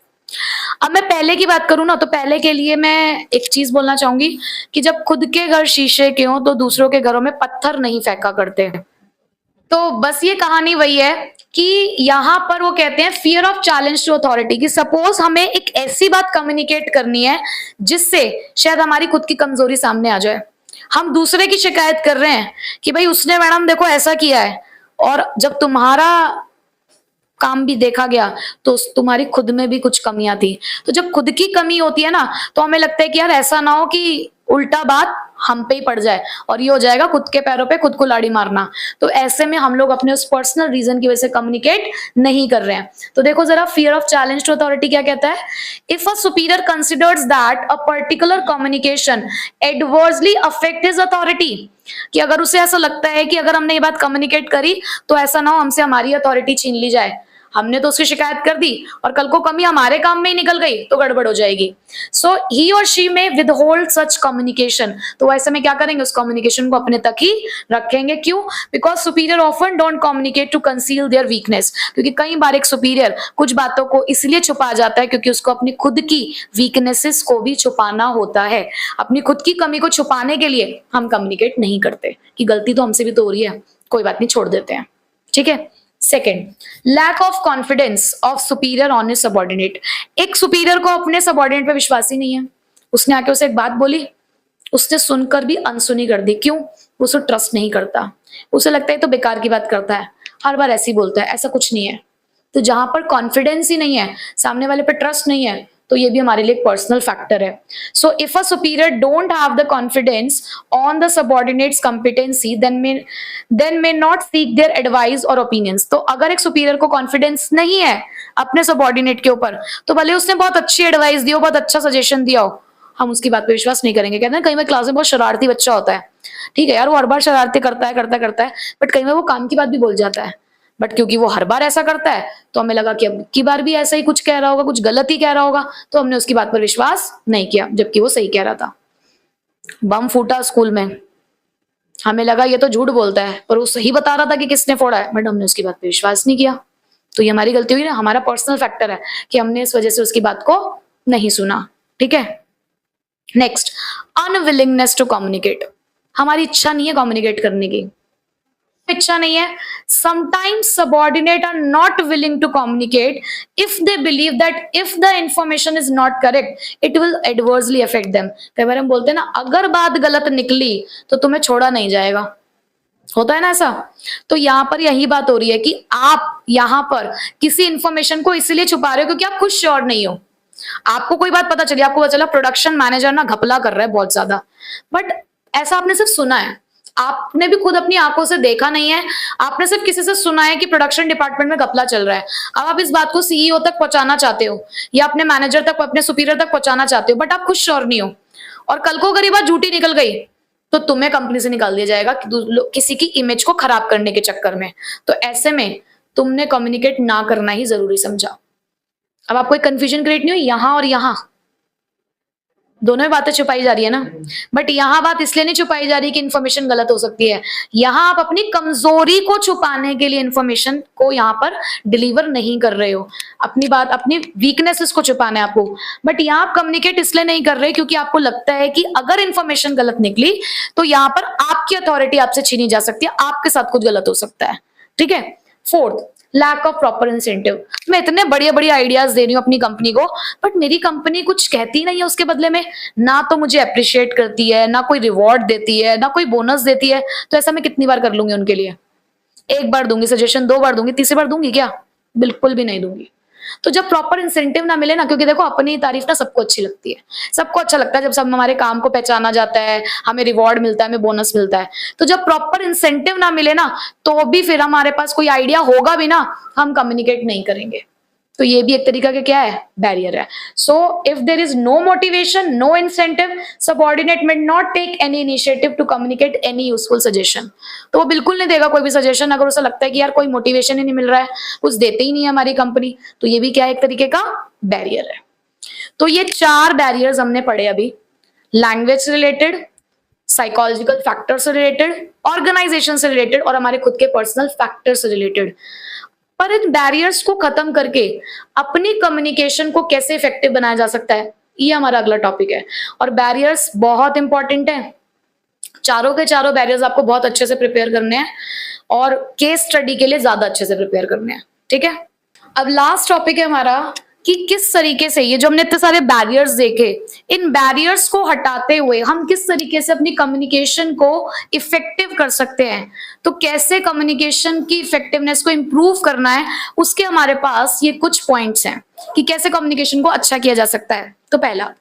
अब मैं पहले की बात करूं ना तो पहले के लिए मैं एक चीज बोलना चाहूंगी कि जब खुद के घर शीशे के हों तो दूसरों के घरों में पत्थर नहीं फेंका करते। तो बस ये कहानी वही है कि यहाँ पर वो कहते हैं fear of challenge to authority, कि सपोज हमें एक ऐसी बात कम्युनिकेट करनी है जिससे शायद हमारी खुद की कमजोरी सामने आ जाए। हम दूसरे की शिकायत कर रहे हैं कि भाई उसने मैडम देखो ऐसा किया है, और जब तुम्हारा काम भी देखा गया तो तुम्हारी खुद में भी कुछ कमियां थी। तो जब खुद की कमी होती है ना तो हमें लगता है कि यार ऐसा ना हो कि उल्टा बात हम पे ही पड़ जाए और ये हो जाएगा खुद के पैरों पे खुद को लाड़ी मारना। तो ऐसे में हम लोग अपने उस पर्सनल रीजन की वजह से कम्युनिकेट नहीं कर रहे हैं। तो देखो जरा, fear of challenge to authority क्या कहता है? If a superior considers that a particular communication adversely affect his authority, कि अगर उसे ऐसा लगता है कि अगर हमने ये बात कम्युनिकेट करी तो ऐसा ना हो हमसे हमारी अथॉरिटी छीन ली जाए, हमने तो उसकी शिकायत कर दी और कल को कमी हमारे काम में ही निकल गई तो गड़बड़ हो जाएगी। सो ही और शी में विद होल्ड सच कम्युनिकेशन। तो ऐसे में क्या करेंगे, उस कम्युनिकेशन को अपने तक ही रखेंगे। क्यों? Because superior often don't communicate to conceal their weakness, क्योंकि कई बार एक सुपीरियर कुछ बातों को इसलिए छुपा जाता है क्योंकि उसको अपनी खुद की वीकनेसेस को भी छुपाना होता है। अपनी खुद की कमी को छुपाने के लिए हम कम्युनिकेट नहीं करते कि गलती तो हमसे भी तो हो रही है, कोई बात नहीं, छोड़ देते हैं। ठीक है। Second, lack of confidence of superior on his subordinate. एक सुपीरियर को अपने सबॉर्डिनेट पे विश्वास ही नहीं है। उसने आके उसे एक बात बोली, उसने सुनकर भी अनसुनी कर दी। क्यों? उसे ट्रस्ट नहीं करता, उसे लगता है तो बेकार की बात करता है, हर बार ऐसे ही बोलता है, ऐसा कुछ नहीं है। तो जहां पर कॉन्फिडेंस ही नहीं है, सामने वाले पे ट्रस्ट नहीं है, तो ये भी हमारे लिए एक पर्सनल फैक्टर है। So if a superior don't have the confidence on the subordinates competency then may not seek their advice और ओपिनियंस। तो अगर एक सुपीरियर को कॉन्फिडेंस नहीं है अपने सबऑर्डिनेट के ऊपर, तो भले उसने बहुत अच्छी एडवाइस दी हो, बहुत अच्छा सजेशन दिया हो, हम उसकी बात पे विश्वास नहीं करेंगे। कहते हैं कई बार क्लास में बहुत शरारती बच्चा होता है, ठीक है यार, वो हर बार शरारती करता है, बट कई बार वो काम की बात भी बोल जाता है, बट क्योंकि वो हर बार ऐसा करता है तो हमें लगा कि अब की बार भी ऐसा ही कुछ कह रहा होगा, कुछ गलत ही कह रहा होगा, तो हमने उसकी बात पर विश्वास नहीं किया, जबकि वो सही कह रहा था। बम फूटा स्कूल में, हमें लगा ये तो झूठ बोलता है, पर वो सही बता रहा था कि किसने फोड़ा है, बट हमने उसकी बात पर विश्वास नहीं किया। तो ये हमारी गलती हुई ना, हमारा पर्सनल फैक्टर है कि हमने इस वजह से उसकी बात को नहीं सुना। ठीक है। Next, unwillingness to communicate. हमारी इच्छा नहीं है कम्युनिकेट करने की, इच्छा नहीं है। Sometimes subordinate are not willing to communicate if they believe that if the information is not correct, it will adversely affect them. कई बार हम बोलते हैं ना, अगर बात गलत निकली तो तुम्हें छोड़ा नहीं जाएगा, होता है ना ऐसा। तो यहाँ पर यही बात हो रही है कि आप यहाँ पर किसी इंफॉर्मेशन को इसलिए छुपा रहे हो क्योंकि आप खुद श्योर नहीं हो। आपको कोई बात पता चली, आपको पता चला प्रोडक्शन मैनेजर ना घपला कर रहा है बहुत ज्यादा, बट ऐसा आपने सिर्फ सुना है, आपने भी खुद अपनी आंखों से देखा नहीं है, आपने सिर्फ किसी से सुना है कि प्रोडक्शन डिपार्टमेंट में घपला चल रहा है। अब आप इस बात को सीईओ तक पहुंचाना चाहते हो या अपने मैनेजर तक, अपने सुपीरियर तक पहुंचाना चाहते हो, बट आप खुद श्योर नहीं हो, और कल को अगर ये बात झूठी निकल गई तो तुम्हें कंपनी से निकाल दिया जाएगा किसी की इमेज को खराब करने के चक्कर में। तो ऐसे में तुमने कम्युनिकेट ना करना ही जरूरी समझा। अब आपको एक कंफ्यूजन क्रिएट नहीं हुई, यहां और यहां दोनों ही बातें छुपाई जा रही है ना, बट यहां बात इसलिए नहीं छुपाई जा रही कि इन्फॉर्मेशन गलत हो सकती है, यहां आप अपनी कमजोरी को छुपाने के लिए इन्फॉर्मेशन को यहां पर डिलीवर नहीं कर रहे हो, अपनी बात, अपनी वीकनेसेस को छुपाना है आपको। बट यहां आप कम्युनिकेट इसलिए नहीं कर रहे क्योंकि आपको लगता है कि अगर इन्फॉर्मेशन गलत निकली तो यहां पर आपकी अथॉरिटी आपसे छीनी जा सकती है, आपके साथ कुछ गलत हो सकता है। ठीक है। Fourth, lack of proper incentive. मैं इतने बढ़िया बढ़िया आइडियाज दे रही हूँ अपनी कंपनी को, बट मेरी कंपनी कुछ कहती नहीं है उसके बदले में, ना तो मुझे अप्रिशिएट करती है, ना कोई रिवॉर्ड देती है, ना कोई बोनस देती है। तो ऐसा मैं कितनी बार कर लूंगी उनके लिए? एक बार दूंगी सजेशन, 2 बार दूंगी, तीसरी बार दूंगी क्या? बिल्कुल भी नहीं दूंगी। तो जब प्रॉपर इंसेंटिव ना मिले ना, क्योंकि देखो अपनी तारीफ ना सबको अच्छी लगती है, सबको अच्छा लगता है जब सब हमारे काम को पहचाना जाता है, हमें रिवॉर्ड मिलता है, हमें बोनस मिलता है। तो जब प्रॉपर इंसेंटिव ना मिले ना, तो भी फिर हमारे पास कोई आइडिया होगा भी ना, हम कम्युनिकेट नहीं करेंगे। तो ये भी एक तरीका का क्या है, बैरियर है। So if there is no motivation, no incentive, subordinate may not take any initiative to communicate any useful suggestion. तो वो बिल्कुल नहीं देगा कोई भी सजेशन अगर उसे लगता है कि यार कोई मोटिवेशन ही नहीं मिल रहा है, कुछ देते ही नहीं है हमारी कंपनी। तो ये भी क्या है, एक तरीके का बैरियर है। तो ये 4 बैरियर्स हमने पढ़े अभी, लैंग्वेज से रिलेटेड, साइकोलॉजिकल फैक्टर से रिलेटेड, ऑर्गेनाइजेशन से रिलेटेड और हमारे खुद के पर्सनल फैक्टर से रिलेटेड। पर इन बैरियर्स को खत्म करके अपनी कम्युनिकेशन को कैसे इफेक्टिव बनाया जा सकता है, ये हमारा अगला टॉपिक है। और बैरियर्स बहुत इंपॉर्टेंट है, चारों के चारों बैरियर्स आपको बहुत अच्छे से प्रिपेयर करने हैं और केस स्टडी के लिए ज्यादा अच्छे से प्रिपेयर करने हैं, ठीक है। अब लास्ट टॉपिक है हमारा कि किस तरीके से ये जो हमने इतने सारे बैरियर्स देखे, इन बैरियर्स को हटाते हुए हम किस तरीके से अपनी कम्युनिकेशन को इफेक्टिव कर सकते हैं। तो कैसे कम्युनिकेशन की इफेक्टिवनेस को इंप्रूव करना है, उसके हमारे पास ये कुछ पॉइंट्स हैं कि कैसे कम्युनिकेशन को अच्छा किया जा सकता है। तो पहला,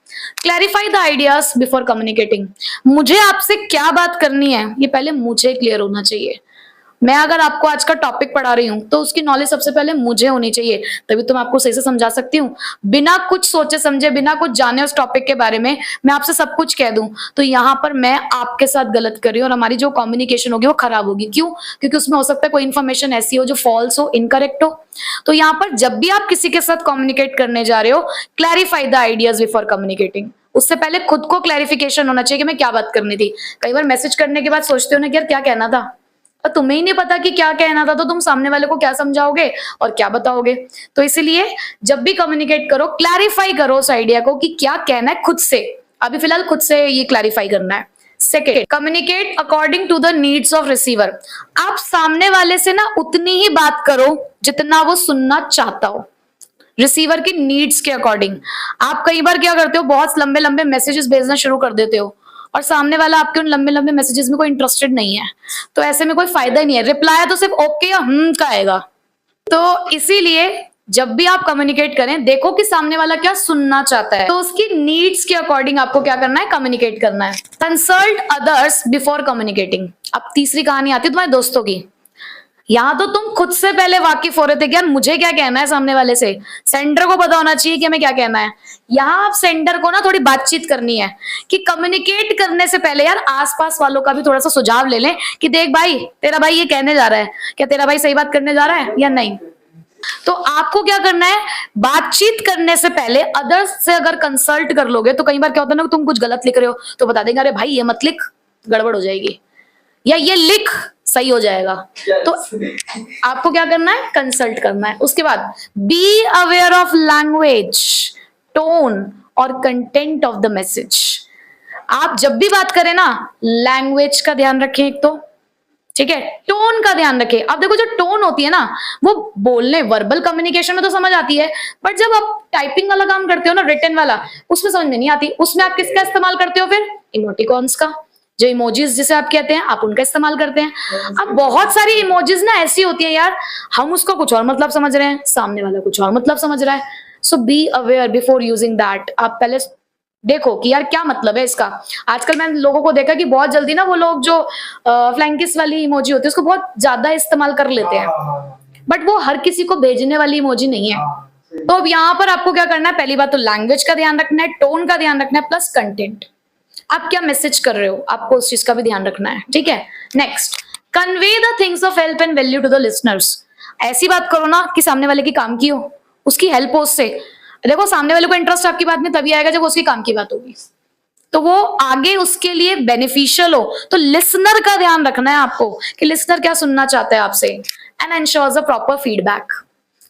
clarify the ideas before communicating. मुझे आपसे क्या बात करनी है, ये पहले मुझे क्लियर होना चाहिए। मैं अगर आपको आज का टॉपिक पढ़ा रही हूँ तो उसकी नॉलेज सबसे पहले मुझे होनी चाहिए, तभी तो मैं आपको सही से समझा सकती हूँ। बिना कुछ सोचे समझे, बिना कुछ जाने उस टॉपिक के बारे में मैं आपसे सब कुछ कह दूं, तो यहाँ पर मैं आपके साथ गलत कर रही हूँ और हमारी जो कम्युनिकेशन होगी वो खराब होगी। क्यों? क्योंकि उसमें हो सकता है कोई इन्फॉर्मेशन ऐसी हो जो फॉल्स हो, इनकरेक्ट हो। तो यहाँ पर जब भी आप किसी के साथ कम्युनिकेट करने जा रहे हो, clarify the ideas before communicating. उससे पहले खुद को क्लैरिफिकेशन होना चाहिए कि मैं क्या बात करनी थी। कई बार मैसेज करने के बाद सोचते हो ना कि यार क्या कहना था, और तुम्हें ही नहीं पता कि क्या कहना था, तो तुम सामने वाले को क्या समझाओगे और क्या बताओगे। तो इसीलिए जब भी कम्युनिकेट करो, क्लैरिफाई करो उस आइडिया को कि क्या कहना है खुद से। अभी फिलहाल खुद से ये क्लैरिफाई करना है। Second, communicate according to the needs of receiver. आप सामने वाले से ना उतनी ही बात करो जितना वो सुनना चाहता हो, रिसीवर की नीड्स के अकॉर्डिंग। आप कई बार क्या करते हो, बहुत लंबे लंबे मैसेजेस भेजना शुरू कर देते हो और सामने वाला आपके उन लंबे लंबे मैसेजेस में कोई इंटरेस्टेड नहीं है, तो ऐसे में कोई फायदा ही नहीं है। रिप्लाई तो सिर्फ ओके या का आएगा। तो इसीलिए जब भी आप कम्युनिकेट करें, देखो कि सामने वाला क्या सुनना चाहता है, तो उसकी नीड्स के अकॉर्डिंग आपको क्या करना है, कम्युनिकेट करना है। Consult others before communicating. अब तीसरी कहानी आती है तुम्हारे दोस्तों की। यहाँ तो तुम खुद से पहले वाकिफ हो रहे थे कि यार मुझे क्या कहना है सामने वाले से, सेंडर को पता होना चाहिए कि हमें क्या कहना है। यहाँ आप सेंडर को ना थोड़ी बातचीत करनी है कि कम्युनिकेट करने से पहले यार आसपास वालों का भी थोड़ा सा सुझाव ले लें कि देख भाई, तेरा भाई ये कहने जा रहा है, क्या तेरा भाई सही बात करने जा रहा है या नहीं। तो आपको क्या करना है, बातचीत करने से पहले अदर्स से अगर कंसल्ट कर लोगे, तो कई बार क्या होता है ना, तुम कुछ गलत लिख रहे हो तो बता देंगे अरे भाई ये मत लिख, गड़बड़ हो जाएगी, या ये लिख, सही हो जाएगा। तो आपको क्या करना है, कंसल्ट करना है। उसके बाद be aware of language, tone और कंटेंट ऑफ द मैसेज। आप जब भी बात करें ना, लैंग्वेज का ध्यान रखें एक तो, ठीक है, टोन का ध्यान रखें। अब देखो जो टोन होती है ना, वो बोलने वर्बल कम्युनिकेशन में तो समझ आती है, बट जब आप टाइपिंग वाला काम करते हो ना, रिटन वाला, उसमें समझ में नहीं आती। उसमें आप किसका इस्तेमाल करते हो, फिर इमोटिकॉन्स का, जो इमोजीज जिसे आप कहते हैं, आप उनका इस्तेमाल करते हैं। अब बहुत सारी इमोजीज ना ऐसी होती है यार, हम उसको कुछ और मतलब समझ रहे हैं, सामने वाला कुछ और मतलब समझ रहा है। So be aware before using that. आप पहले देखो कि यार क्या मतलब है इसका। आजकल मैंने लोगों को देखा कि बहुत जल्दी ना वो लोग जो फ्लाइंग किस वाली इमोजी होती है उसको बहुत ज्यादा इस्तेमाल कर लेते हैं, बट वो हर किसी को भेजने वाली इमोजी नहीं है। तो अब यहाँ पर आपको क्या करना है, पहली बात तो लैंग्वेज का ध्यान रखना है, टोन का ध्यान रखना है, प्लस कंटेंट। आप क्या मैसेज कर रहे हो, आपको उस चीज का भी ध्यान रखना है, ठीक है। Next, convey the things of help and value to the listeners. ऐसी बात करो ना कि सामने वाले की काम की हो, उसकी हेल्प हो उससे। देखो सामने वाले को इंटरेस्ट आपकी बात में तभी आएगा जब उसकी काम की बात होगी, तो वो आगे उसके लिए बेनिफिशियल हो। तो लिसनर का ध्यान रखना है आपको कि लिसनर क्या सुनना चाहता है आपसे, and ensures a proper feedback.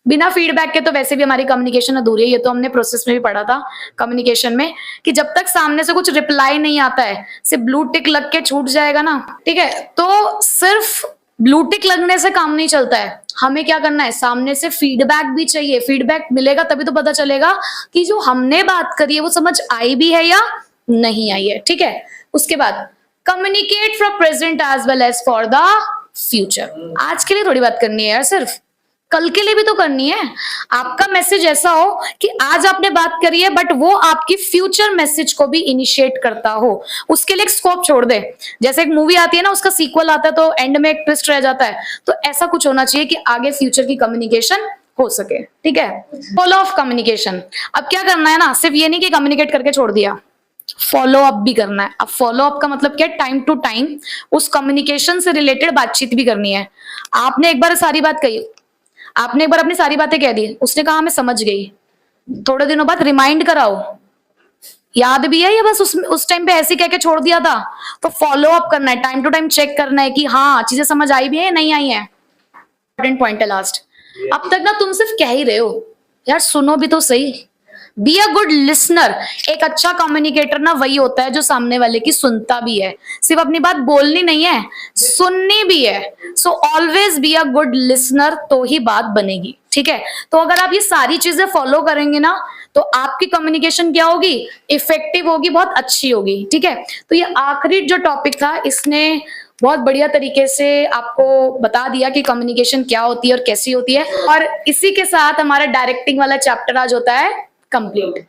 बिना फीडबैक के तो वैसे भी हमारी कम्युनिकेशन अधूरी है, ये तो हमने प्रोसेस में भी पढ़ा था कम्युनिकेशन में, कि जब तक सामने से कुछ रिप्लाई नहीं आता है, सिर्फ ब्लू टिक लग के छूट जाएगा ना, ठीक है। तो सिर्फ ब्लू टिक लगने से काम नहीं चलता है, हमें क्या करना है, सामने से फीडबैक भी चाहिए। फीडबैक मिलेगा तभी तो पता चलेगा कि जो हमने बात करी है वो समझ आई भी है या नहीं आई है, ठीक है। उसके बाद communicate for present as well as for the future. आज के लिए थोड़ी बात करनी है यार, सिर्फ कल के लिए भी तो करनी है। आपका मैसेज ऐसा हो कि आज आपने बात करी है बट वो आपकी फ्यूचर मैसेज को भी इनिशिएट करता हो, उसके लिए एक स्कोप छोड़ दे। जैसे एक मूवी आती है ना, उसका सीक्वल आता है तो एंड में एक ट्विस्ट रह जाता है, तो ऐसा कुछ होना चाहिए कि आगे फ्यूचर की कम्युनिकेशन हो सके। ठीक है, फॉलो ऑफ कम्युनिकेशन। अब क्या करना है ना, सिर्फ ये नहीं कि कम्युनिकेट करके छोड़ दिया, फॉलो अप भी करना है। अब फॉलो अप का मतलब क्या है, टाइम टू टाइम उस कम्युनिकेशन से रिलेटेड बातचीत भी करनी है। आपने एक बार सारी बात कही, आपने एक बार अपनी सारी बातें कह दी, उसने कहा मैं समझ गई, थोड़े दिनों बाद रिमाइंड कराओ, याद भी है या बस उस टाइम पे ऐसे कह के छोड़ दिया था। तो फॉलो अप करना है, टाइम टू टाइम चेक करना है कि हाँ चीजें समझ आई भी है नहीं आई है। इंपॉर्टेंट पॉइंट है लास्ट। अब तक ना तुम सिर्फ कह ही रहे हो यार, सुनो भी तो सही। Be a good listener. एक अच्छा कम्युनिकेटर ना वही होता है जो सामने वाले की सुनता भी है, सिर्फ अपनी बात बोलनी नहीं है, सुननी भी है। So always be a good listener, तो ही बात बनेगी। ठीक है, तो अगर आप ये सारी चीजें फॉलो करेंगे ना, तो आपकी कम्युनिकेशन क्या होगी, इफेक्टिव होगी, बहुत अच्छी होगी। ठीक है, तो ये आखिरी जो टॉपिक था, इसने बहुत बढ़िया तरीके से आपको बता दिया कि कम्युनिकेशन क्या होती है और कैसी होती है। और इसी के साथ हमारा डायरेक्टिंग वाला चैप्टर आज होता है कंप्लीट।